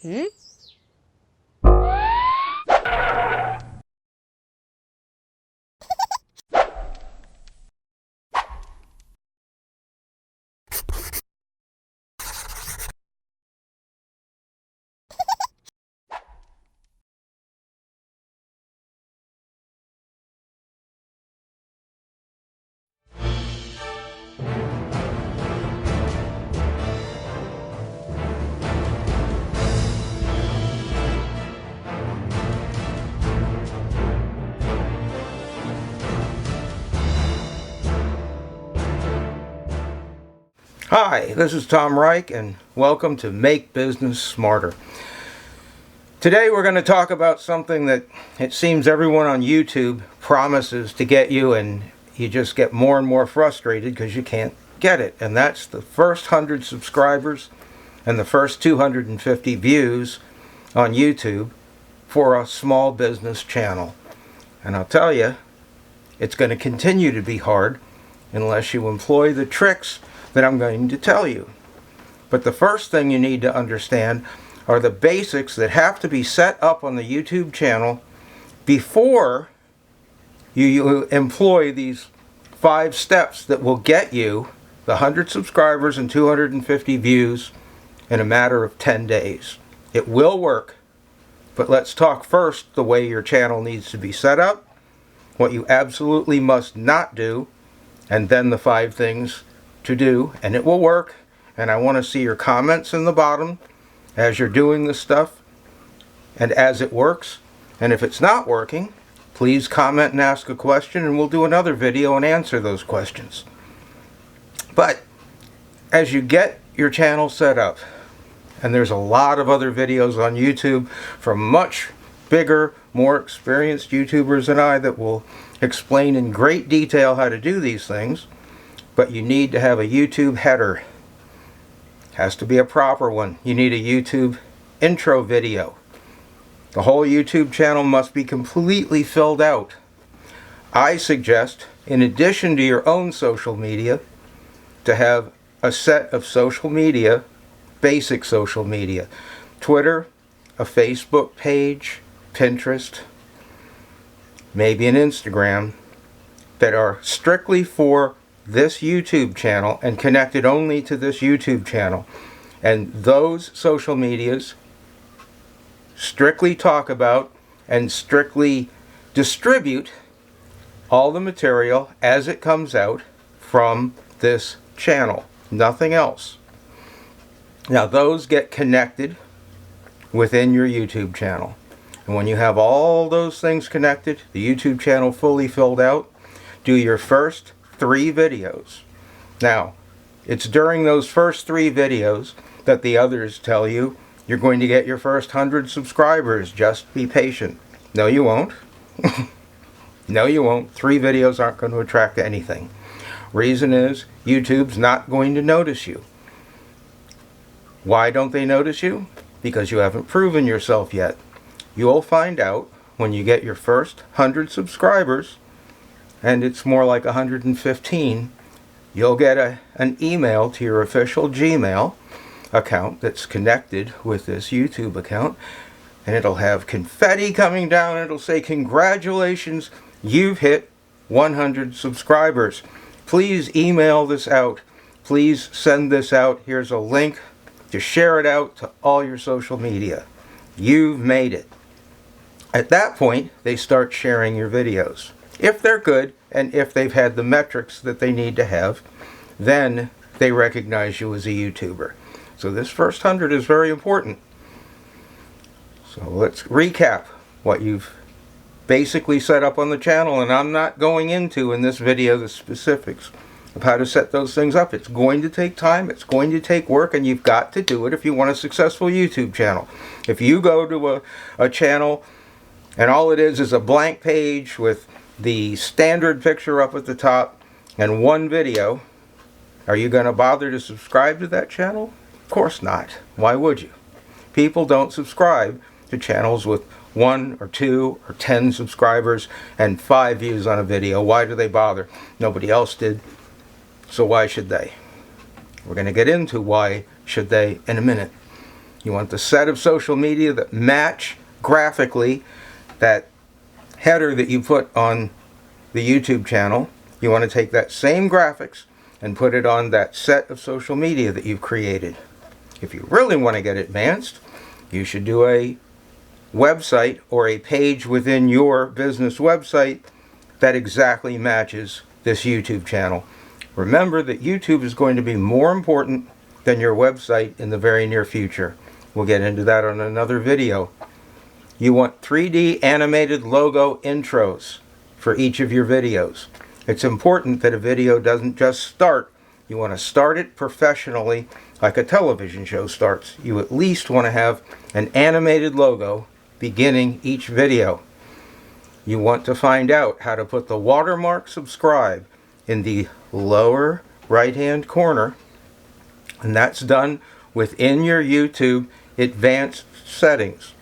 Hmm? Hi, this is Tom Reich, and welcome to Make Business Smarter. Today we're going to talk about something that it seems everyone on YouTube promises to get you, and you just get more and more frustrated because you can't get it. And that's the first 100 subscribers and the first 250 views on YouTube for a small business channel. And I'll tell you, it's going to continue to be hard unless you employ the tricks that I'm going to tell you. But the first thing you need to understand are the basics that have to be set up on the YouTube channel before you employ these 5 steps that will get you the 100 subscribers and 250 views in a matter of 10 days. It will work, but let's talk first the way your channel needs to be set up, what you absolutely must not do, and then the 5 things to do, and it will work. And I want to see your comments in the bottom as you're doing this stuff and as it works. And if it's not working, please comment and ask a question, and we'll do another video and answer those questions. But as you get your channel set up, and there's a lot of other videos on YouTube from much bigger, more experienced YouTubers than I that will explain in great detail how to do these things, but you need to have a YouTube header. Has to be a proper one. You need a YouTube intro video. The whole YouTube channel must be completely filled out. I suggest, in addition to your own social media, to have a set of social media, basic social media. Twitter, a Facebook page, Pinterest, maybe an Instagram, that are strictly for this YouTube channel and connected only to this YouTube channel. And those social medias strictly talk about and strictly distribute all the material as it comes out from this channel. Nothing else. Now those get connected within your YouTube channel. And when you have all those things connected, the YouTube channel fully filled out, do your first 3 videos. Now, it's during those first 3 videos that the others tell you you're going to get your first 100 subscribers. Just be patient. No, you won't. No, you won't. 3 videos aren't going to attract anything. Reason is, YouTube's not going to notice you. Why don't they notice you? Because you haven't proven yourself yet. You'll find out when you get your first 100 subscribers, and it's more like 115, you'll get an email to your official Gmail account that's connected with this YouTube account, and it'll have confetti coming down. It'll say, "Congratulations, you've hit 100 subscribers. Please email this out. Please send this out. Here's a link to share it out to all your social media. You've made it." At that point, they start sharing your videos. If they're good, and if they've had the metrics that they need to have, then they recognize you as a YouTuber. So this first 100 is very important. So let's recap what you've basically set up on the channel, and I'm not going into in this video the specifics of how to set those things up. It's going to take time, it's going to take work, and you've got to do it if you want a successful YouTube channel. If you go to a channel and all it is a blank page with the standard picture up at the top and 1 video, are you going to bother to subscribe to that channel? Of course not. Why would you? People don't subscribe to channels with 1 or 2 or 10 subscribers and 5 views on a video. Why do they bother? Nobody else did, so why should they? We're going to get into why should they in a minute. You want the set of social media that match graphically that header that you put on the YouTube channel. You want to take that same graphics and put it on that set of social media that you've created. If you really want to get advanced, you should do a website or a page within your business website that exactly matches this YouTube channel. Remember that YouTube is going to be more important than your website in the very near future. We'll get into that on another video. You want 3D animated logo intros for each of your videos. It's important that a video doesn't just start. You want to start it professionally like a television show starts. You at least want to have an animated logo beginning each video. You want to find out how to put the watermark subscribe in the lower right hand corner, and that's done within your YouTube advanced settings.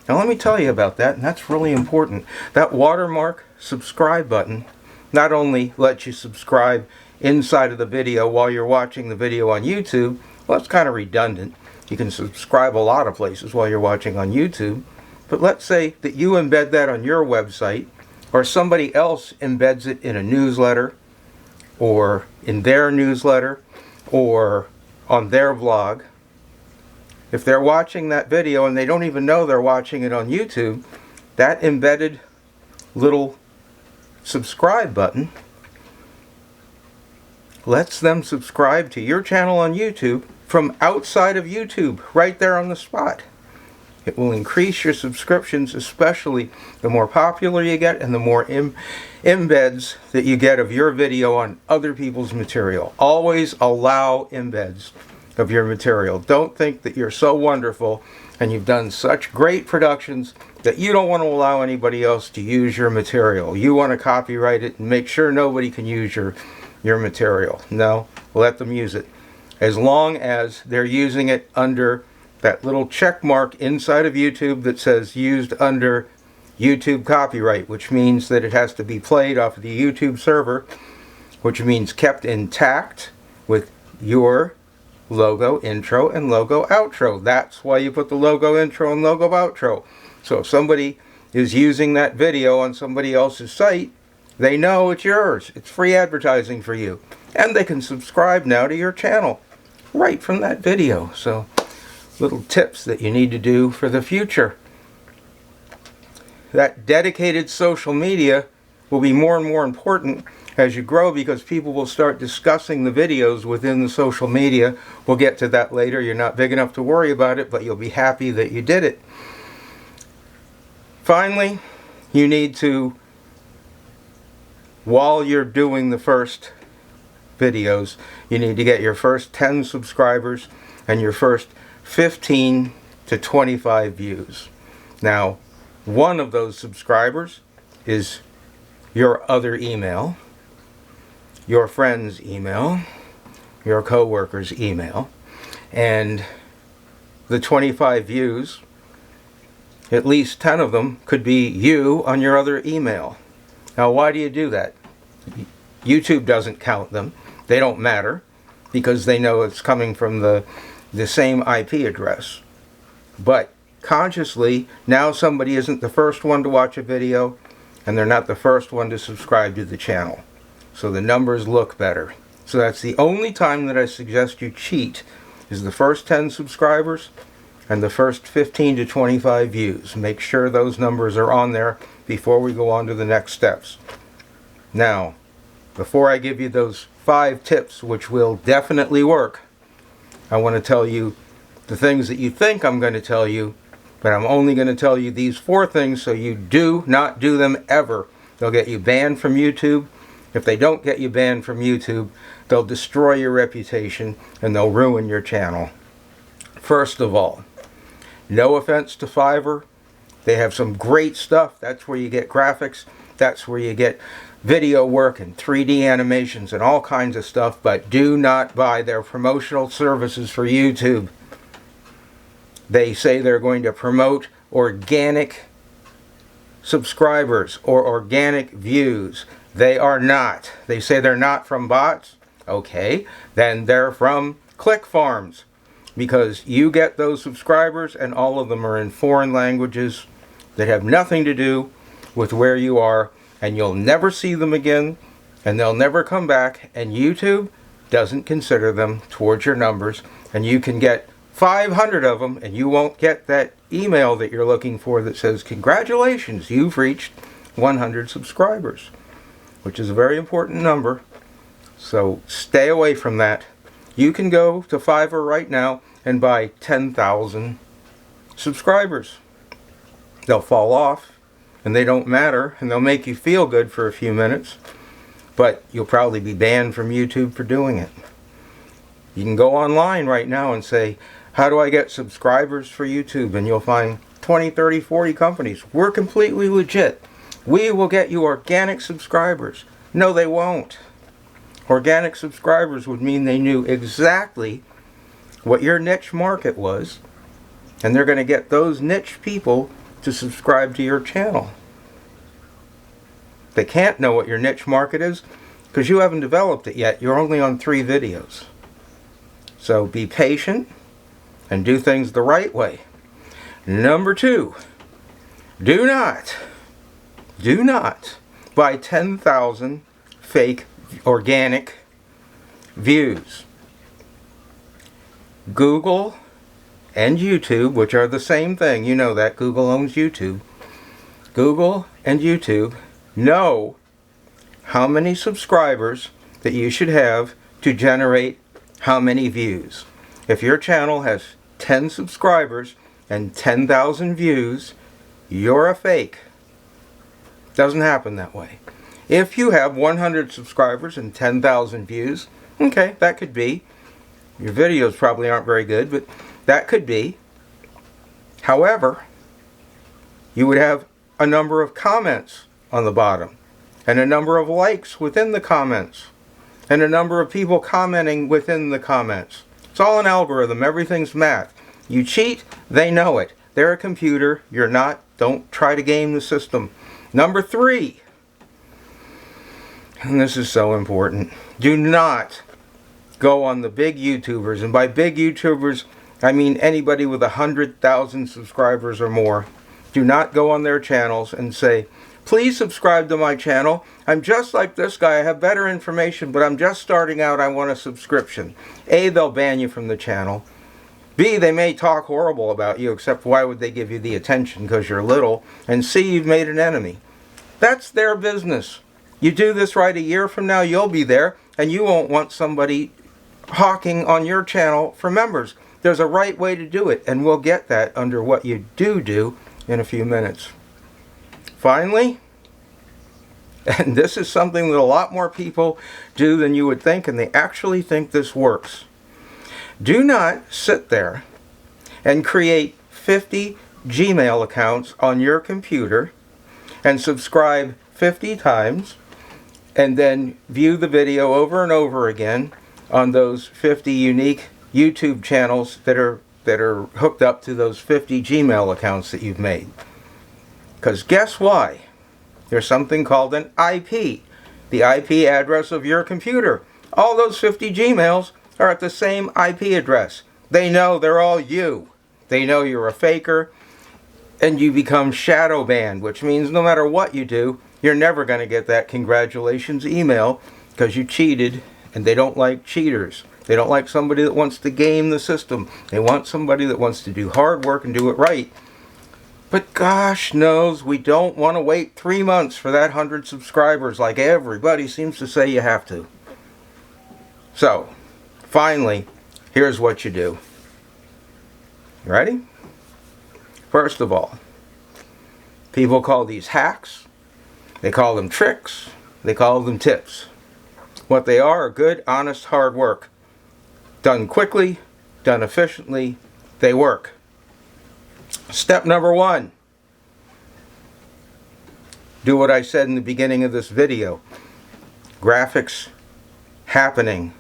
Now let me tell you about that, and that's really important. That watermark subscribe button not only lets you subscribe inside of the video while you're watching the video on YouTube. Well, it's kind of redundant. You can subscribe a lot of places while you're watching on YouTube. But let's say that you embed that on your website, or somebody else embeds it in a newsletter, or in their newsletter, or on their blog. If they're watching that video and they don't even know they're watching it on YouTube, that embedded little subscribe button lets them subscribe to your channel on YouTube from outside of YouTube, right there on the spot. It will increase your subscriptions, especially the more popular you get and the more embeds that you get of your video on other people's material. Always allow embeds of your material. Don't think that you're so wonderful and you've done such great productions that you don't want to allow anybody else to use your material. You want to copyright it and make sure nobody can use your material. No, let them use it. As long as they're using it under that little check mark inside of YouTube that says used under YouTube copyright, which means that it has to be played off of the YouTube server, which means kept intact with your logo intro and logo outro. That's why you put the logo intro and logo outro. So if somebody is using that video on somebody else's site, they know it's yours. It's free advertising for you. And they can subscribe now to your channel right from that video. So little tips that you need to do for the future. That dedicated social media will be more and more important as you grow, because people will start discussing the videos within the social media. We'll get to that later. You're not big enough to worry about it, but you'll be happy that you did it. Finally, you need to, while you're doing the first videos, you need to get your first 10 subscribers and your first 15 to 25 views. Now, one of those subscribers is your other email, your friend's email, your coworker's email, and the 25 views, at least 10 of them could be you on your other email. Now, why do you do that? YouTube doesn't count them. They don't matter because they know it's coming from the same IP address. But consciously, now somebody isn't the first one to watch a video and they're not the first one to subscribe to the channel. So the numbers look better. So that's the only time that I suggest you cheat, is the first 10 subscribers and the first 15 to 25 views. Make sure those numbers are on there before we go on to the next steps. Now, before I give you those 5 tips which will definitely work, I want to tell you the things that you think I'm going to tell you, but I'm only going to tell you these 4 things, so you do not do them ever. They'll get you banned from YouTube. If they don't get you banned from YouTube, they'll destroy your reputation and they'll ruin your channel. First of all, no offense to Fiverr. They have some great stuff. That's where you get graphics. That's where you get video work and 3D animations and all kinds of stuff, but do not buy their promotional services for YouTube. They say they're going to promote organic subscribers or organic views. They are not. They say they're not from bots. Okay, then they're from click farms. because you get those subscribers and all of them are in foreign languages that have nothing to do with where you are, and you'll never see them again and they'll never come back, and YouTube doesn't consider them towards your numbers, and you can get 500 of them and you won't get that email that you're looking for that says congratulations, you've reached 100 subscribers, which is a very important number. So stay away from that. You can go to Fiverr right now and buy 10,000 subscribers. They'll fall off and they don't matter, and they'll make you feel good for a few minutes, but you'll probably be banned from YouTube for doing it. You can go online right now and say, how do I get subscribers for YouTube? And you'll find 20, 30, 40 companies. We're completely legit. We will get you organic subscribers. No, they won't. Organic subscribers would mean they knew exactly what your niche market was, and they're going to get those niche people to subscribe to your channel. They can't know what your niche market is because you haven't developed it yet. You're only on 3 videos. So be patient and do things the right way. Number 2, do not buy 10,000 fake organic views. Google and YouTube, which are the same thing, you know that, Google owns YouTube. Google and YouTube know how many subscribers that you should have to generate how many views. If your channel has 10 subscribers and 10,000 views, you're a fake. Doesn't happen that way. If you have 100 subscribers and 10,000 views, okay, that could be. Your videos probably aren't very good, but that could be. However, you would have a number of comments on the bottom, and a number of likes within the comments, and a number of people commenting within the comments. It's all an algorithm. Everything's math. You cheat, they know it. They're a computer. You're not. Don't try to game the system. Number 3. And this is so important. Do not go on the big YouTubers. And by big YouTubers, I mean anybody with 100,000 subscribers or more. Do not go on their channels and say, please subscribe to my channel. I'm just like this guy. I have better information, but I'm just starting out. I want a subscription. A, they'll ban you from the channel. B, they may talk horrible about you, except why would they give you the attention? Because you're little. And C, you've made an enemy. That's their business. You do this right, a year from now, you'll be there, and you won't want somebody hawking on your channel for members. There's a right way to do it, and we'll get that under what you do in a few minutes. Finally, and this is something that a lot more people do than you would think, and they actually think this works. Do not sit there and create 50 Gmail accounts on your computer and subscribe 50 times and then view the video over and over again on those 50 unique YouTube channels that are hooked up to those 50 Gmail accounts that you've made. Because guess why? There's something called an IP, the IP address of your computer. All those 50 Gmails are at the same IP address. They know they're all you. They know you're a faker, and you become shadow banned, which means no matter what you do, you're never going to get that congratulations email because you cheated, and they don't like cheaters. They don't like somebody that wants to game the system. They want somebody that wants to do hard work and do it right. But gosh knows we don't want to wait 3 months for that 100 subscribers like everybody seems to say you have to. So, finally, here's what you do. Ready? First of all, people call these hacks. They call them tricks. They call them tips. What they are good, honest, hard work. Done quickly, done efficiently, they work. Step number 1. Do what I said in the beginning of this video. Graphics happening.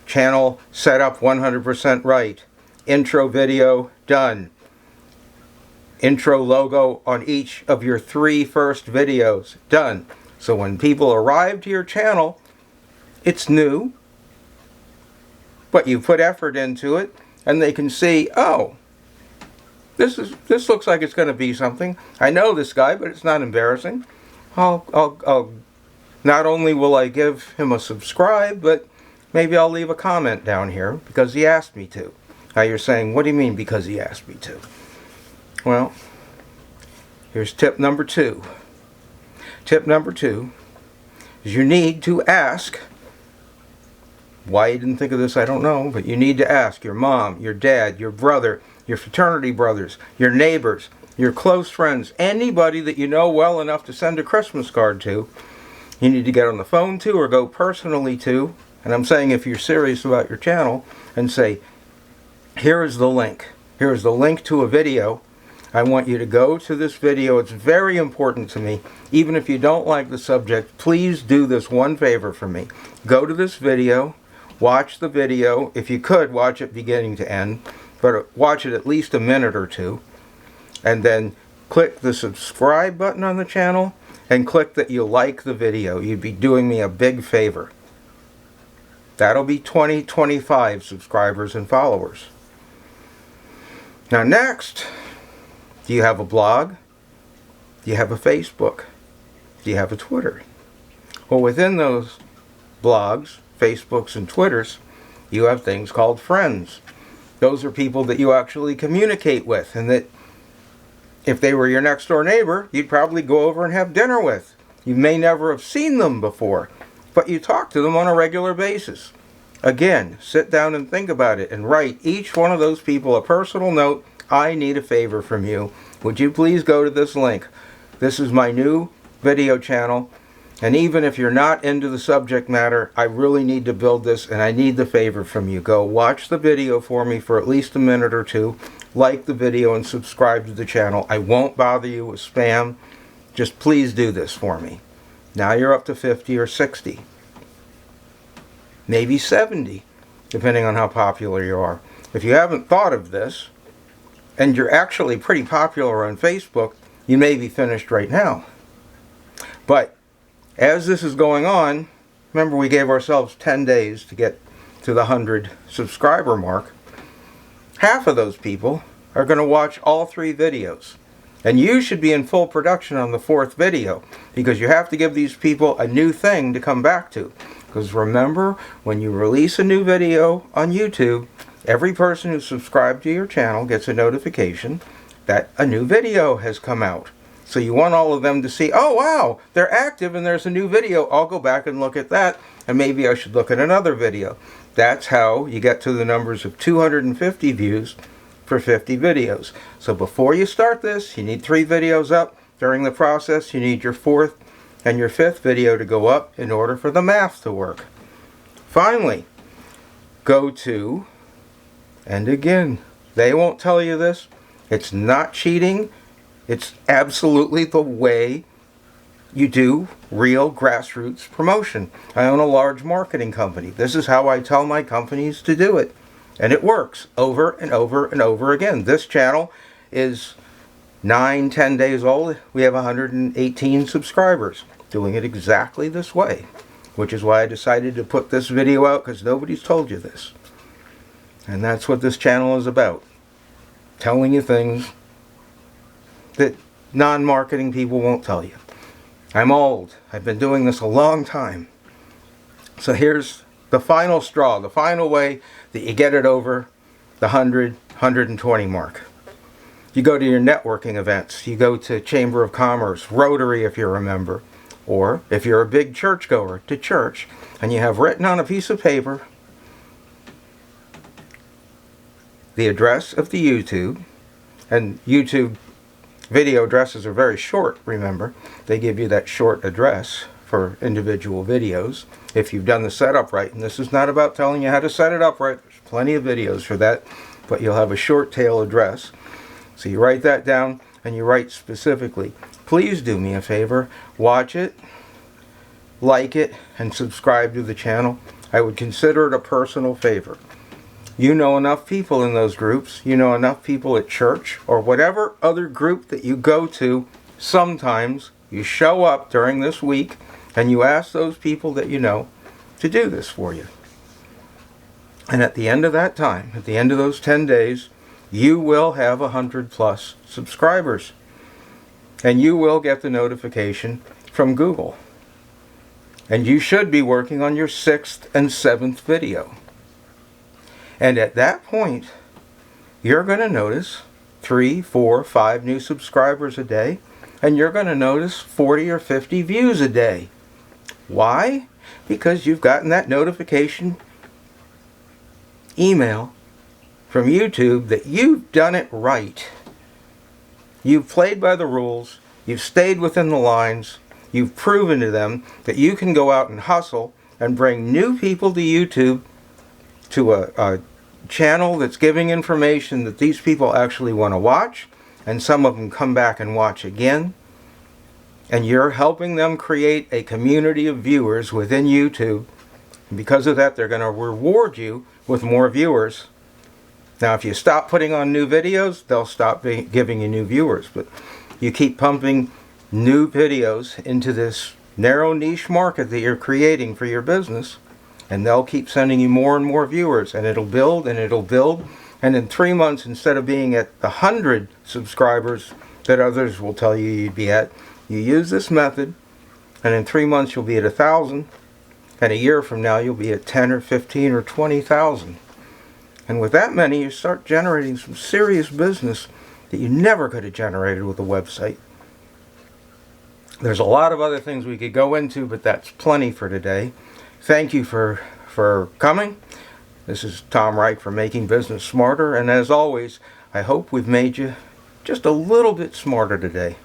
Channel set up 100% right. Intro video done. Intro logo on each of your 3 first videos done. So when people arrive to your channel, it's new. but you put effort into it, and they can see, oh, this looks like it's going to be something. I know this guy, but it's not embarrassing. I'll not only will I give him a subscribe, but maybe I'll leave a comment down here because he asked me to. Now you're saying, what do you mean because he asked me to? Well, here's tip number 2. Tip number 2 is you need to ask. Why you didn't think of this, I don't know, but you need to ask your mom, your dad, your brother, your fraternity brothers, your neighbors, your close friends, anybody that you know well enough to send a Christmas card to. You need to get on the phone to or go personally to, and I'm saying if you're serious about your channel, and say, here is the link. Here is the link to a video. I want you to go to this video. It's very important to me. Even if you don't like the subject, please do this one favor for me. Go to this video, watch the video. If you could, watch it beginning to end, but watch it at least a minute or two, and then click the subscribe button on the channel and click that you like the video. You'd be doing me a big favor. That'll be 25 subscribers and followers. Now next, do you have a blog? Do you have a Facebook? Do you have a Twitter? Well, within those blogs, Facebooks, and Twitters, you have things called friends. Those are people that you actually communicate with, and that if they were your next door neighbor, you'd probably go over and have dinner with. You may never have seen them before, but you talk to them on a regular basis. Again, sit down and think about it and write each one of those people a personal note. I need a favor from you. Would you please go to this link? This is my new video channel, and even if you're not into the subject matter, I really need to build this, and I need the favor from you. Go watch the video for me for at least a minute or two. Like the video and subscribe to the channel. I won't bother you with spam. Just please do this for me. Now you're up to 50 or 60. Maybe 70, depending on how popular you are. If you haven't thought of this, and you're actually pretty popular on Facebook, you may be finished right now. But as this is going on, remember we gave ourselves 10 days to get to the 100 subscriber mark. Half of those people are going to watch all 3 videos. And you should be in full production on the 4th video, because you have to give these people a new thing to come back to. Because remember, when you release a new video on YouTube, every person who's subscribed to your channel gets a notification that a new video has come out. So you want all of them to see, oh wow, they're active and there's a new video. I'll go back and look at that, and maybe I should look at another video. That's how you get to the numbers of 250 views for 50 videos. So before you start this, you need 3 videos up. During the process, you need your 4th and your 5th video to go up in order for the math to work. Finally, go to, and again, they won't tell you this, it's not cheating, it's absolutely the way you do real grassroots promotion. I own a large marketing company. This is how I tell my companies to do it. And it works over and over and over again. This channel is 9-10 days old. We have 118 subscribers doing it exactly this way, which is why I decided to put this video out, because nobody's told you this. And that's what this channel is about. Telling you things that non-marketing people won't tell you. I'm old. I've been doing this a long time. So here's the final straw, the final way that you get it over the 100, 120 mark. You go to your networking events. You go to Chamber of Commerce, Rotary if you're a member, or if you're a big churchgoer, to church, and you have written on a piece of paper the address of the YouTube, and YouTube video addresses are very short, remember. They give you that short address for individual videos if you've done the setup right. And this is not about telling you how to set it up right. There's plenty of videos for that, but you'll have a short tail address. So you write that down, and you write specifically, please do me a favor, watch it, like it, and subscribe to the channel. I would consider it a personal favor. You know enough people in those groups, you know enough people at church, or whatever other group that you go to. Sometimes you show up during this week and you ask those people that you know to do this for you. And at the end of that time, at the end of those 10 days, you will have 100+ subscribers. And you will get the notification from Google. And you should be working on your 6th and 7th video. And at that point, you're going to notice 3, 4, 5 new subscribers a day. And you're going to notice 40 or 50 views a day. Why? Because you've gotten that notification email from YouTube that you've done it right. You've played by the rules. You've stayed within the lines. You've proven to them that you can go out and hustle and bring new people to YouTube, to a channel that's giving information that these people actually want to watch, and some of them come back and watch again. And you're helping them create a community of viewers within YouTube. And because of that, they're going to reward you with more viewers. Now, if you stop putting on new videos, they'll stop giving you new viewers. But you keep pumping new videos into this narrow niche market that you're creating for your business, and they'll keep sending you more and more viewers, and it'll build and it'll build. And in 3 months, instead of being at the 100 subscribers that others will tell you you'd be at, you use this method, and in 3 months you'll be at 1,000, and a year from now you'll be at 10 or 15 or 20,000. And with that many, you start generating some serious business that you never could have generated with a website. There's a lot of other things we could go into, but that's plenty for today. Thank you for coming. This is Tom Reich for Making Business Smarter, and as always, I hope we've made you just a little bit smarter today.